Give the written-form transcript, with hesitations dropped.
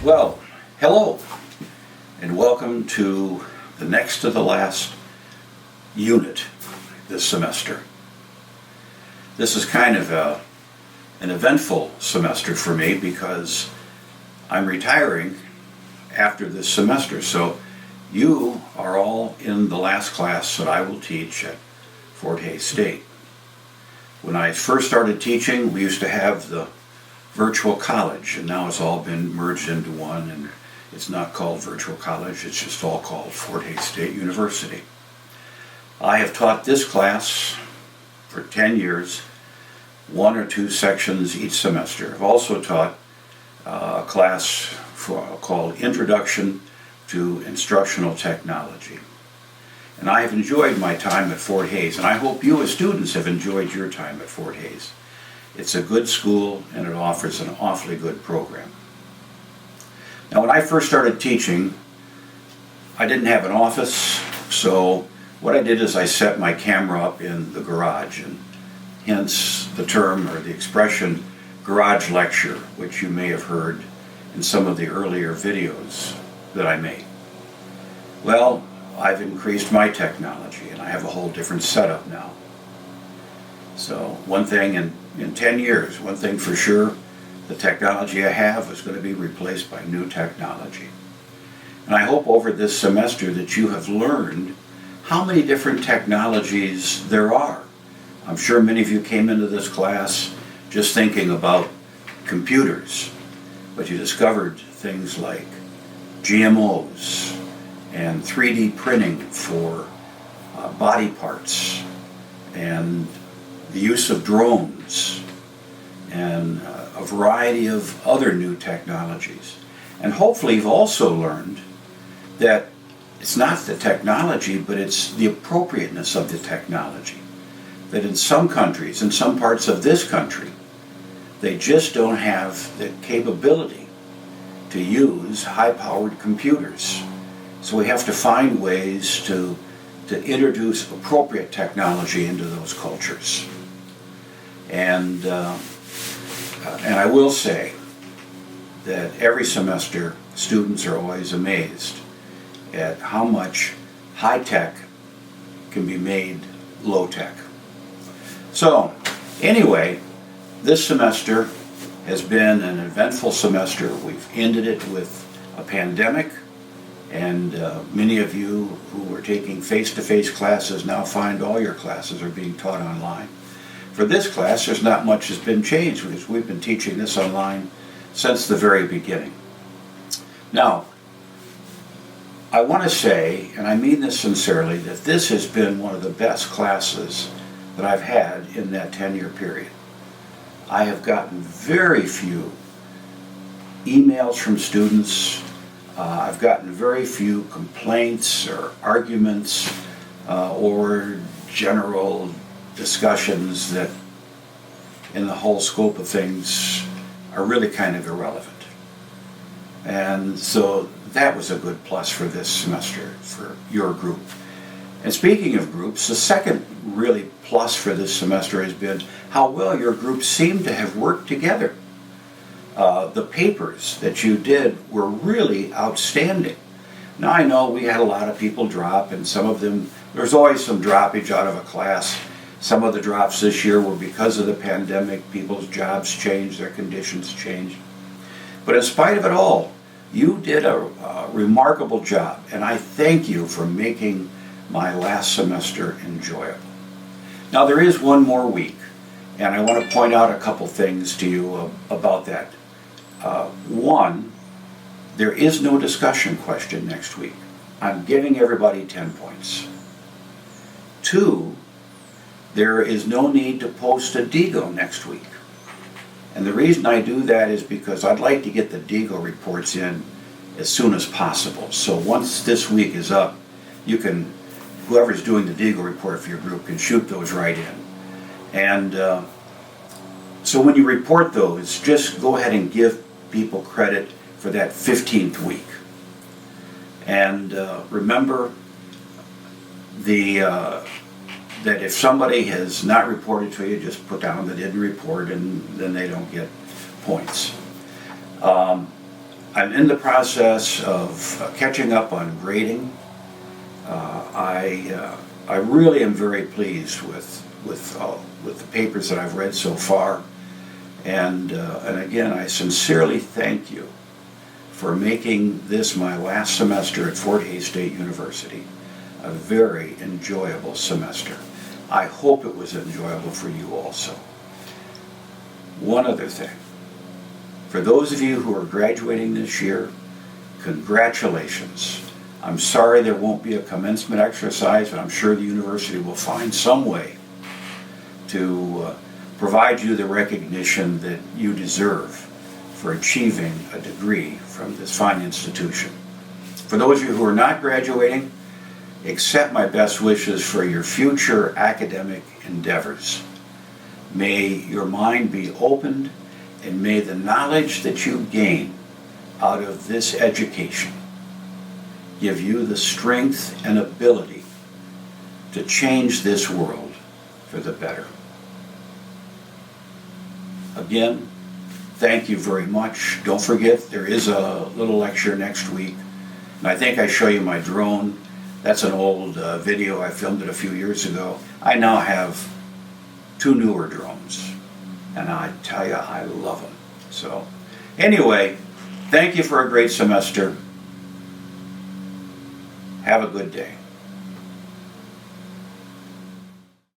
Well, hello, and welcome to the next to the last unit this semester. This is kind of an eventful semester for me because I'm retiring after this semester. So you are all in the last class that I will teach at Fort Hays State. When I first started teaching, we used to have the virtual college, and now it's all been merged into one, and it's not called virtual college, it's just all called Fort Hays State University. I have taught this class for 10 years, one or two sections each semester. I've also taught a class called Introduction to Instructional Technology. And I have enjoyed my time at Fort Hays, and I hope you as students have enjoyed your time at Fort Hays. It's a good school and it offers an awfully good program. Now, when I first started teaching, I didn't have an office, so what I did is I set my camera up in the garage, and hence the term or the expression garage lecture, which you may have heard in some of the earlier videos that I made. Well, I've increased my technology and I have a whole different setup now. So one thing in 10 years, one thing for sure, the technology I have is going to be replaced by new technology. And I hope over this semester that you have learned how many different technologies there are. I'm sure many of you came into this class just thinking about computers, but you discovered things like GMOs and 3D printing for body parts, and the use of drones, and a variety of other new technologies. And hopefully you've also learned that it's not the technology, but it's the appropriateness of the technology. That in some countries, in some parts of this country, they just don't have the capability to use high-powered computers. So we have to find ways to introduce appropriate technology into those cultures. And I will say that every semester students are always amazed at how much high-tech can be made low-tech. So anyway, this semester has been an eventful semester. We've ended it with a pandemic, and many of you who were taking face-to-face classes now find all your classes are being taught online. For this class, there's not much has been changed because we've been teaching this online since the very beginning. Now, I want to say, and I mean this sincerely, that this has been one of the best classes that I've had in that 10-year period. I have gotten very few emails from students. I've gotten very few complaints or arguments or general discussions that in the whole scope of things are really kind of irrelevant. And so that was a good plus for this semester for your group. And speaking of groups, the second really plus for this semester has been how well your groups seem to have worked together. The papers that you did were really outstanding. Now I know we had a lot of people drop, and some of them, there's always some droppage out of a class. Some of the drops this year were because of the pandemic. People's jobs changed, their conditions changed. But in spite of it all, you did a remarkable job, and I thank you for making my last semester enjoyable. Now there is one more week, and I want to point out a couple things to you about that. One, there is no discussion question next week. I'm giving everybody 10 points. Two, there is no need to post a DIGO next week. And the reason I do that is because I'd like to get the DIGO reports in as soon as possible. So once this week is up, you can, whoever's doing the DIGO report for your group can shoot those right in. And so when you report those, just go ahead and give people credit for that 15th week. And remember that if somebody has not reported to you, just put down they didn't report, and then they don't get points. I'm in the process of catching up on grading. I really am very pleased with the papers that I've read so far, and again, I sincerely thank you for making this my last semester at Fort Hays State University a very enjoyable semester. I hope it was enjoyable for you also. One other thing. For those of you who are graduating this year, congratulations. I'm sorry there won't be a commencement exercise, but I'm sure the university will find some way to provide you the recognition that you deserve for achieving a degree from this fine institution. For those of you who are not graduating, accept my best wishes for your future academic endeavors. May your mind be opened, and may the knowledge that you gain out of this education give you the strength and ability to change this world for the better. Again, thank you very much. Don't forget, there is a little lecture next week, and I think I show you my drone. That's an old video. I filmed it a few years ago. I now have 2 newer drones, and I tell you, I love them. So anyway, thank you for a great semester. Have a good day.